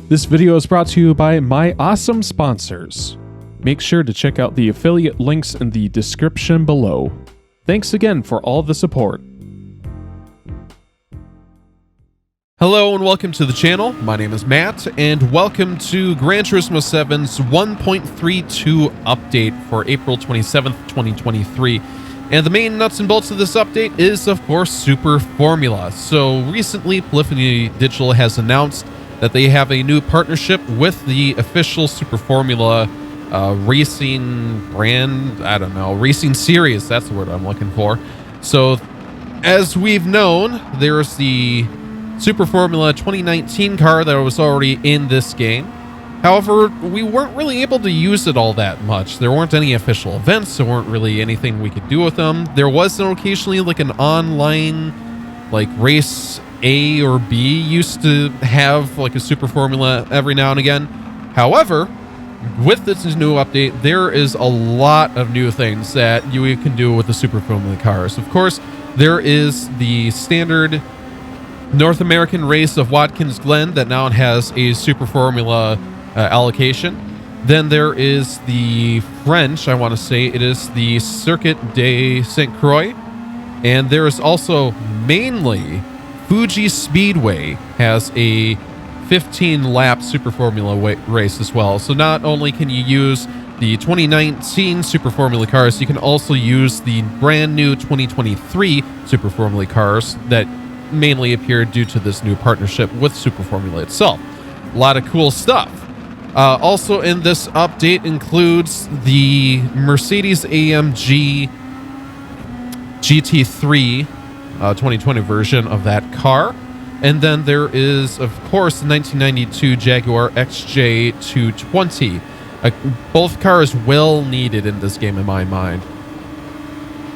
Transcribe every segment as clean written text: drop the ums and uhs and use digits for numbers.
This video is brought to you by my awesome sponsors. Make sure to check out the affiliate links in the description below. Thanks again for all the support. Hello and welcome to the channel. My name is Matt and welcome to Gran Turismo 7's 1.32 update for April 27th, 2023. And the main nuts and bolts of this update is, of course, Super Formula. So recently, Polyphony Digital has announced that they have a new partnership with the official Super Formula racing brand, racing series. That's the word I'm looking for. So as we've known, there's the Super Formula 2019 car that was already in this game. However, we weren't really able to use it all that much. There weren't any official events. There weren't really anything we could do with them. There was occasionally like an online race A or B used to have like a Super Formula every now and again. However, with this new update, there is a lot of new things that you can do with the Super Formula cars. Of course, there is the standard North American race of Watkins Glen that now has a Super Formula allocation. Then there is the French, I want to say it is the Circuit de St. Croix. And there is also mainly Fuji Speedway has a 15-lap Super Formula race as well. So not only can you use the 2019 Super Formula cars, you can also use the brand new 2023 Super Formula cars that mainly appeared due to this new partnership with Super Formula itself. A lot of cool stuff. Also in this update includes the Mercedes-AMG GT3 2020 version of that car. And then there is, of course, the 1992 Jaguar XJ220. Both cars well needed in this game in my mind.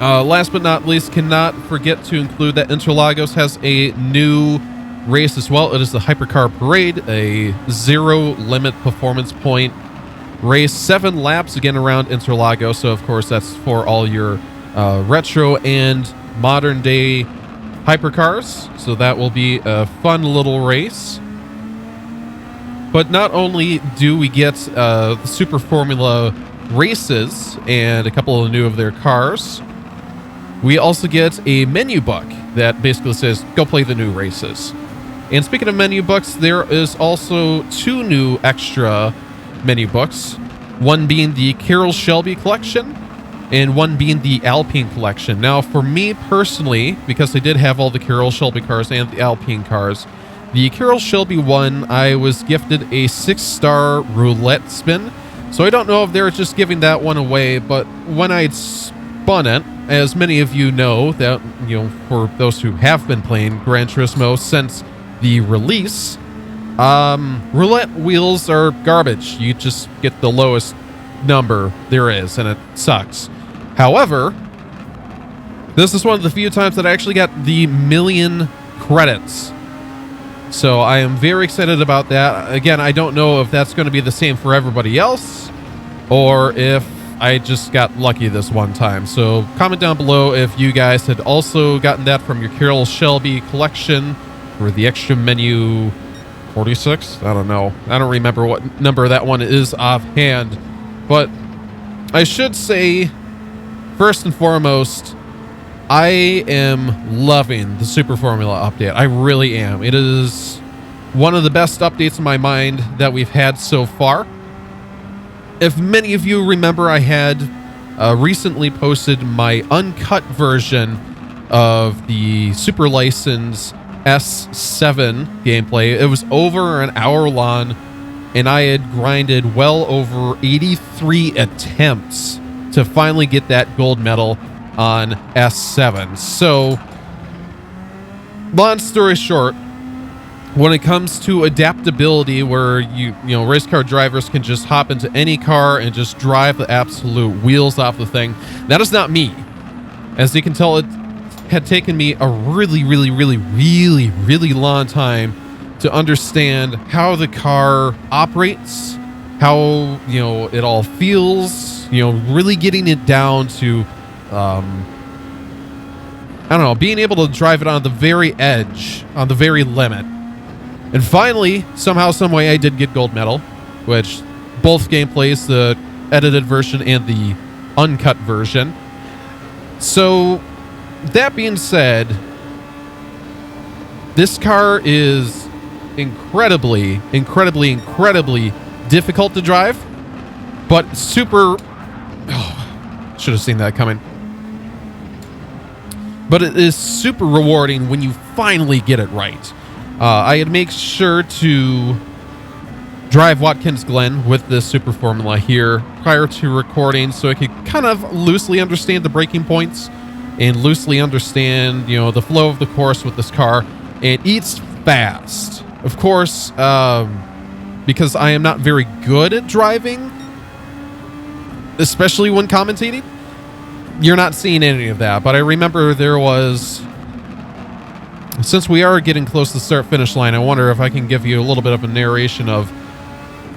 Last but not least, cannot forget to include that Interlagos has a new race as well. It is the Hypercar Parade, a zero limit performance point race, 7 laps again around Interlagos. So of course that's for all your retro and modern day hypercars. So that will be a fun little race. But not only do we get the Super Formula races and a couple of new of their cars, we also get a menu book that basically says, go play the new races. And speaking of menu books, there is also 2 new extra menu books. One being the Carroll Shelby collection, and one being the Alpine collection. Now, for me personally, because I did have all the Carroll Shelby cars and the Alpine cars, the Carroll Shelby one, I was gifted a 6-star roulette spin. So I don't know if they're just giving that one away, but when I spun it, as many of you know, that, for those who have been playing Gran Turismo since the release, roulette wheels are garbage. You just get the lowest number there is, and it sucks. However, this is one of the few times that I actually got the 1,000,000 credits. So I am very excited about that. Again, I don't know if that's going to be the same for everybody else, or if I just got lucky this one time. So comment down below if you guys had also gotten that from your Carroll Shelby collection, or the extra menu 46. I don't know. I don't remember what number that one is offhand. But I should say, first and foremost, I am loving the Super Formula update. I really am. It is one of the best updates in my mind that we've had so far. If many of you remember, I had recently posted my uncut version of the Super License S7 gameplay. It was over an hour long, and I had grinded well over 83 attempts to finally get that gold medal on S7. So, long story short, when it comes to adaptability, where race car drivers can just hop into any car and just drive the absolute wheels off the thing, that is not me. As you can tell, it had taken me a really long time to understand how the car operates, how it all feels, really getting it down to I don't know, being able to drive it on the very edge, on the very limit. And finally, somehow, some way, I did get gold medal, which both gameplays, the edited version and the uncut version. So, that being said, this car is incredibly difficult to drive, but super... Oh, should have seen that coming. But it is super rewarding when you finally get it right. I had made sure to drive Watkins Glen with this super formula here prior to recording, so I could kind of loosely understand the braking points and loosely understand, you know, the flow of the course with this car. It eats fast. Of course, because I am not very good at driving, especially when commentating, you're not seeing any of that. But I remember there was, since we are getting close to the start-finish line, I wonder if I can give you a little bit of a narration of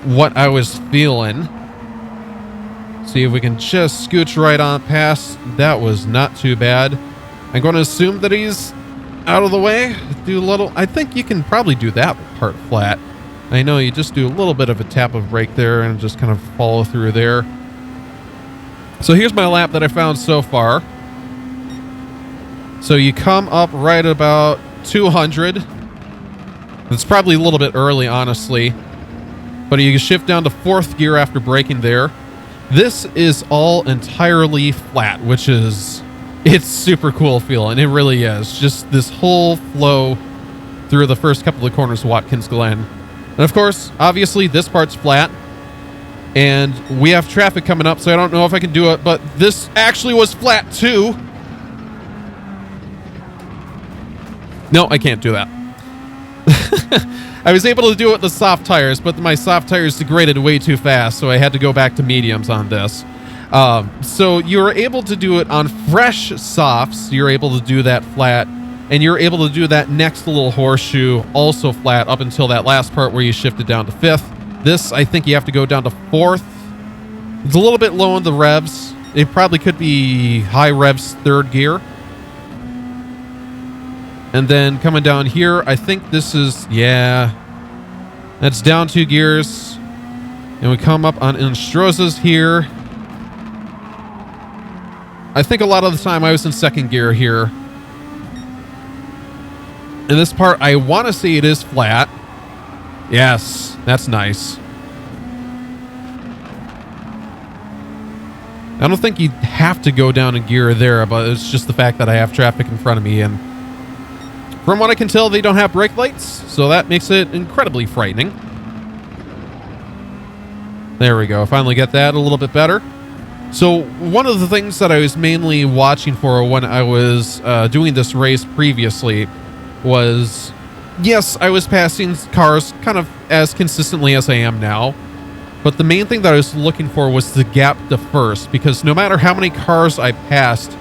what I was feeling. See if we can just scooch right on past. That was not too bad. I'm going to assume that he's out of the way. Do a little... I think you can probably do that part flat. I know you just do a little bit of a tap of brake there and just kind of follow through there. So here's my lap that I found so far. So you come up right about 200. It's probably a little bit early, honestly. But you can shift down to 4th gear after braking there. This is all entirely flat, which is... It's super cool feeling. It really is. Just this whole flow through the first couple of corners of Watkins Glen. And of course, obviously, this part's flat. And we have traffic coming up, so I don't know if I can do it. But this actually was flat, too. No, I can't do that. I was able to do it with the soft tires, but my soft tires degraded way too fast, so I had to go back to mediums on this. So you're able to do it on fresh softs. You're able to do that flat, and you're able to do that next little horseshoe also flat up until that last part where you shifted down to 5th. This, I think you have to go down to 4th. It's a little bit low on the revs. It probably could be high revs 3rd gear. And then coming down here, I think this is, yeah, that's down 2 gears. And we come up on Instrozas here. I think a lot of the time I was in 2nd gear here. In this part, I want to say it is flat. Yes, that's nice. I don't think you have to go down a gear there, but it's just the fact that I have traffic in front of me, and from what I can tell, they don't have brake lights, so that makes it incredibly frightening. There we go. Finally get that a little bit better. So one of the things that I was mainly watching for when I was doing this race previously was, yes, I was passing cars kind of as consistently as I am now, but the main thing that I was looking for was the gap to first, because no matter how many cars I passed,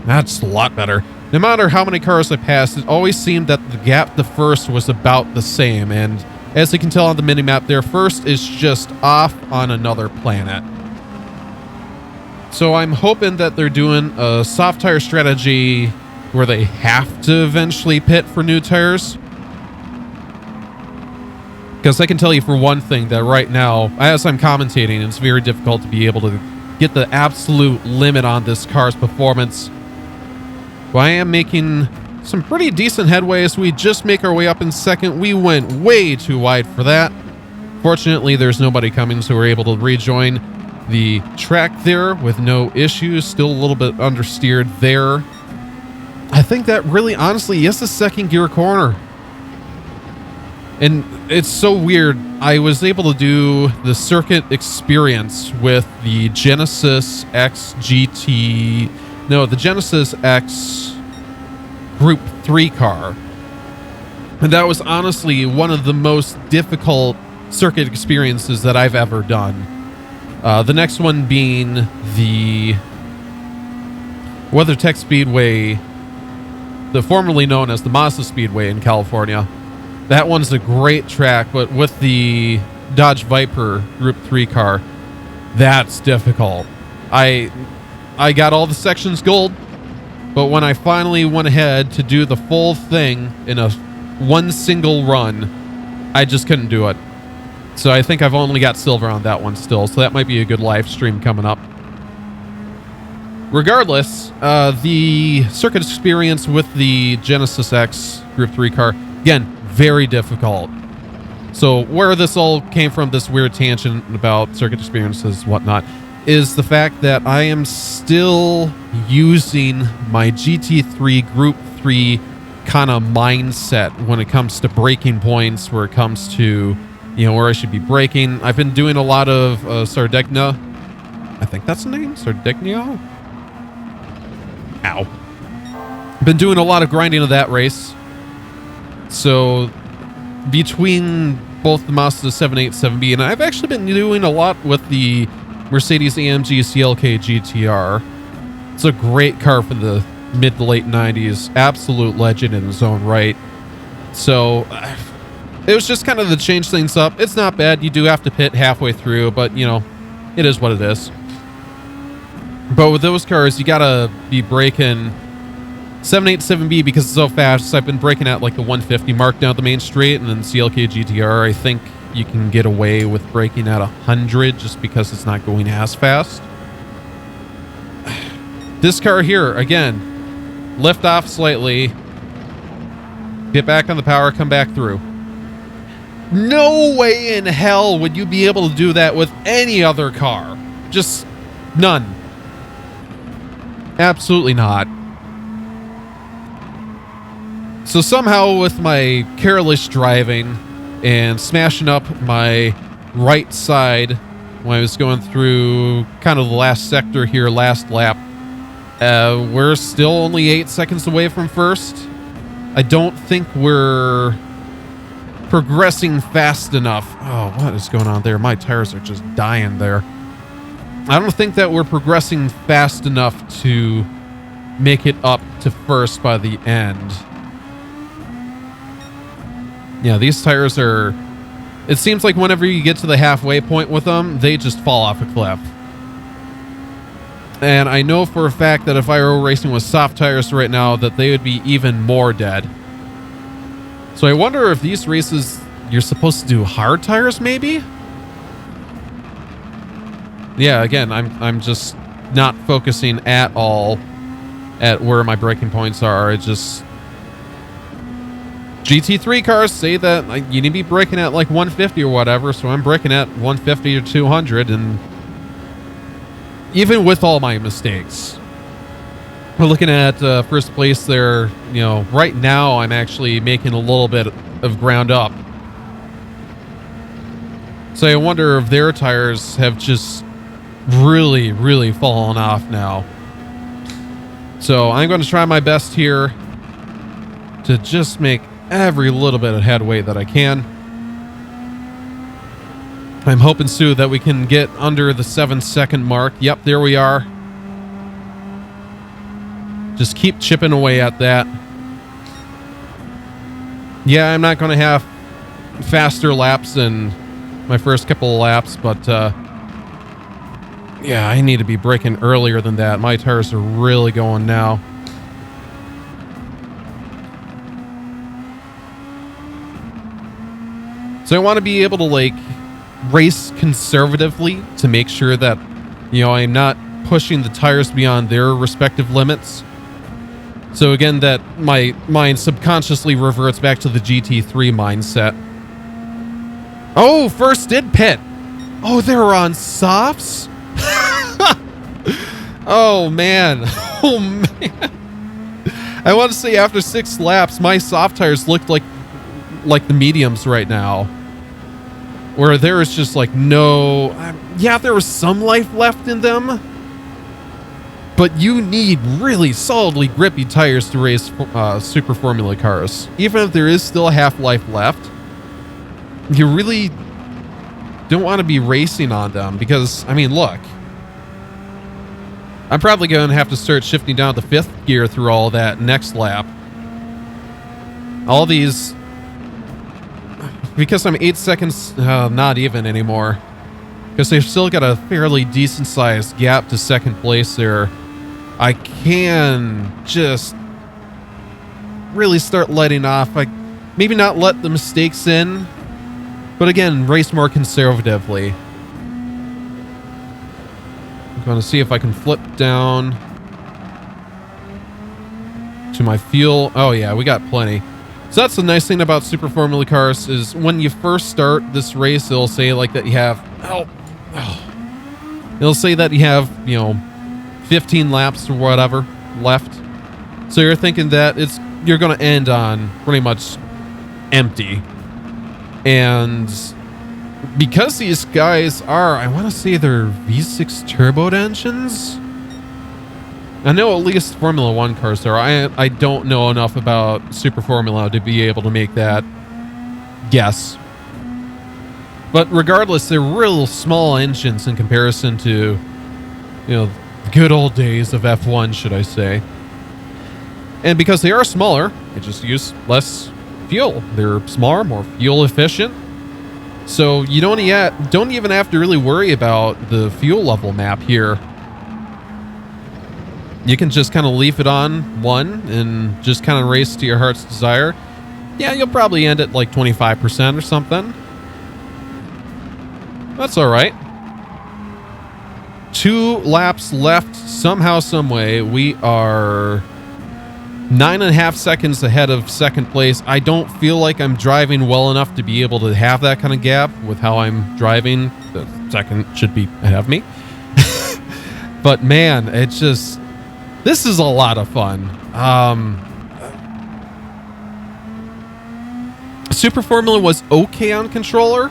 that's a lot better. No matter how many cars I passed, it always seemed that the gap to first was about the same, and as you can tell on the minimap there, first is just off on another planet. So I'm hoping that they're doing a soft tire strategy where they have to eventually pit for new tires. Because I can tell you for one thing that right now, as I'm commentating, it's very difficult to be able to get the absolute limit on this car's performance. But I am making some pretty decent headway as we just make our way up in 2nd. We went way too wide for that. Fortunately, there's nobody coming, so we're able to rejoin the track there with no issues. Still a little bit understeered there. I think that really, honestly, is the 2nd gear corner. And it's so weird. I was able to do the circuit experience with the Genesis X GT... No, the Genesis X Group 3 car. And that was honestly one of the most difficult circuit experiences that I've ever done. The next one being the WeatherTech Speedway, the formerly known as the Mazda Speedway in California. That one's a great track, but with the Dodge Viper Group 3 car, that's difficult. I got all the sections gold, But when I finally went ahead to do the full thing in one single run, I just couldn't do it. So I think I've only got silver on that one still. So that might be a good live stream coming up. Regardless, the circuit experience with the Genesis X Group 3 car, again, very difficult. So where this all came from, this weird tangent about circuit experiences, whatnot, is the fact that I am still using my GT3 Group 3 kind of mindset when it comes to braking points, where it comes to, you know, where I should be braking. I've been doing a lot of Sardegna. I think that's the name? Sardegna? Ow. Been doing a lot of grinding of that race. So between both the Mazda 787B, and I've actually been doing a lot with the Mercedes-AMG CLK GTR. It's a great car from the mid to late 90s. Absolute legend in his own right. So it was just kind of to change things up. It's not bad. You do have to pit halfway through, but, you know, it is what it is. But with those cars, you gotta be braking 787B because it's so fast. So I've been braking at like the 150 mark down the main straight, and then CLK GTR, I think you can get away with braking at 100 just because it's not going as fast. This car here, again, lift off slightly, get back on the power, come back through. No way in hell would you be able to do that with any other car. Just none. Absolutely not. So somehow with my careless driving and smashing up my right side when I was going through kind of the last sector here, last lap, we're still only 8 seconds away from first. I don't think we're progressing fast enough. Oh, what is going on there? My tires are just dying there. I don't think that we're progressing fast enough to make it up to first by the end. Yeah, these tires are... It seems like whenever you get to the halfway point with them, they just fall off a cliff. And I know for a fact that if I were racing with soft tires right now, that they would be even more dead. So I wonder if these races, you're supposed to do hard tires, maybe? Yeah, again, I'm just not focusing at all at where my braking points are. It just... GT3 cars say that you need to be braking at like 150 or whatever, so I'm braking at 150 or 200, and even with all my mistakes. We're looking at first place there. You know, right now I'm actually making a little bit of ground up. So I wonder if their tires have just really, really fallen off now. So I'm going to try my best here to just make every little bit of headway that I can. I'm hoping, Sue, that we can get under the 7-second mark. Yep, there we are. Just keep chipping away at that. Yeah, I'm not going to have faster laps than my first couple of laps, but yeah, I need to be braking earlier than that. My tires are really going now. So I want to be able to like race conservatively to make sure that, you know, I'm not pushing the tires beyond their respective limits. So again, that my mind subconsciously reverts back to the GT3 mindset. Oh, first did pit. Oh, they're on softs? Oh, man. Oh, man. I want to say after 6 laps, my soft tires looked like the mediums right now. Where there is just like no... yeah, there was some life left in them. But you need really solidly grippy tires to race Super Formula cars. Even if there is still a half-life left, you really don't want to be racing on them. Because, I mean, look. I'm probably going to have to start shifting down to 5th gear through all that next lap. All these... because I'm 8 seconds... not even anymore. Because they've still got a fairly decent-sized gap to second place there. I can just really start letting off. Like, maybe not let the mistakes in, but again, race more conservatively. I'm going to see if I can flip down to my fuel. Oh yeah, we got plenty. So that's the nice thing about Super Formula cars is when you first start this race, it'll say like that you have, it'll say that you have, 15 laps or whatever left. So you're thinking that you're going to end on pretty much empty. And because these guys are, I want to say they're V6 turbo engines. I know at least Formula One cars are. I don't know enough about Super Formula to be able to make that guess. But regardless, they're real small engines in comparison to, good old days of F1, should I say. And because they are smaller, they just use less fuel. They're smaller, more fuel efficient. So you don't even have to really worry about the fuel level map here. You can just kind of leave it on 1 and just kind of race to your heart's desire. Yeah, you'll probably end at like 25% or something. That's all right. 2 laps left. Somehow, some way, we are 9.5 seconds ahead of second place. I don't feel like I'm driving well enough to be able to have that kind of gap with how I'm driving. The second should be ahead of me. But man, this is a lot of fun. Super Formula was okay on controller,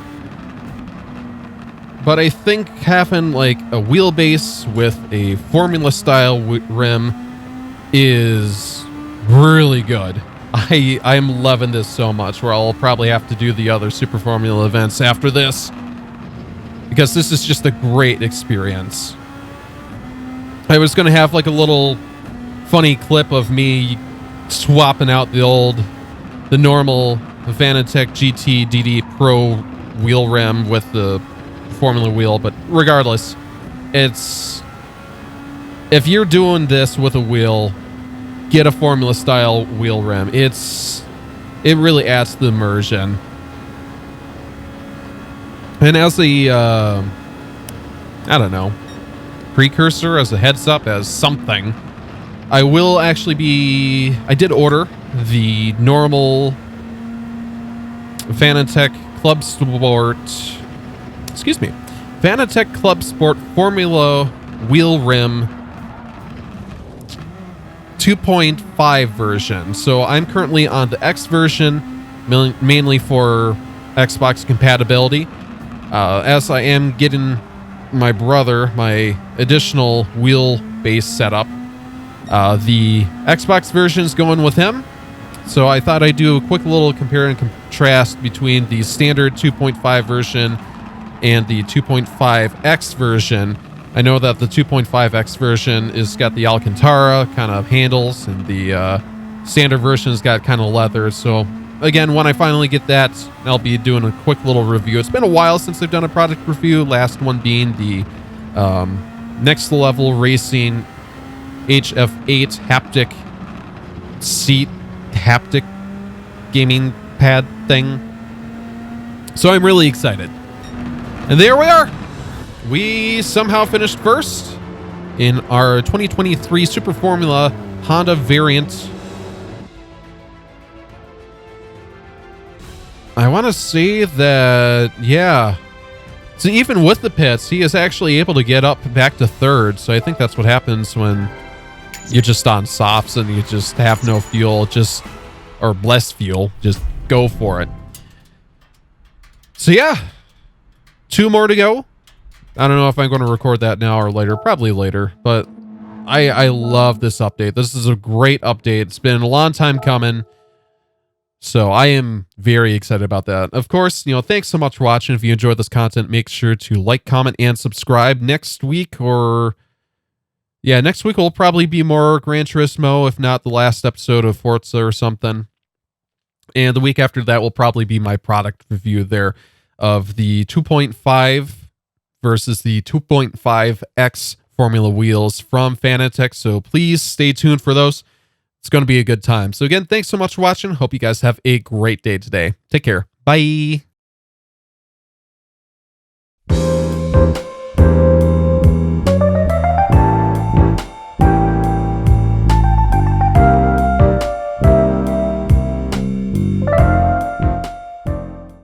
but I think having like a wheelbase with a Formula style rim is really good. I'm loving this so much, where I'll probably have to do the other Super Formula events after this, because this is just a great experience. I was going to have like a little funny clip of me swapping out the normal Fanatec GT DD Pro wheel rim with the Formula wheel, but regardless, if you're doing this with a wheel, get a Formula style wheel rim. It really adds to the immersion. And as a precursor, as a heads up, as something, I did order the normal Fanatec Club Sport Formula wheel rim 2.5 version. So I'm currently on the X version, mainly for Xbox compatibility. As I am getting my brother my additional wheelbase setup, the Xbox version is going with him. So I thought I'd do a quick little compare and contrast between the standard 2.5 version and the 2.5X version. I know that the 2.5X version is got the Alcantara kind of handles, and the standard version has got kind of leather. So again, when I finally get that, I'll be doing a quick little review. It's been a while since I've done a product review, last one being the Next Level Racing HF8 haptic seat, haptic gaming pad thing. So I'm really excited. And there we are. We somehow finished first in our 2023 Super Formula Honda variant. I want to say that, yeah. So even with the pits, he is actually able to get up back to third. So I think that's what happens when you're just on softs and you just have no fuel, or less fuel, just go for it. So yeah, 2 more to go. I don't know if I'm going to record that now or later, probably later, but I love this update. This is a great update. It's been a long time coming. So I am very excited about that. Of course, thanks so much for watching. If you enjoyed this content, make sure to like, comment, and subscribe. Next week will probably be more Gran Turismo, if not the last episode of Forza or something. And the week after that will probably be my product review there of the 2.5 versus the 2.5X Formula wheels from Fanatec. So please stay tuned for those. It's going to be a good time. So again, thanks so much for watching. Hope you guys have a great day today. Take care. Bye.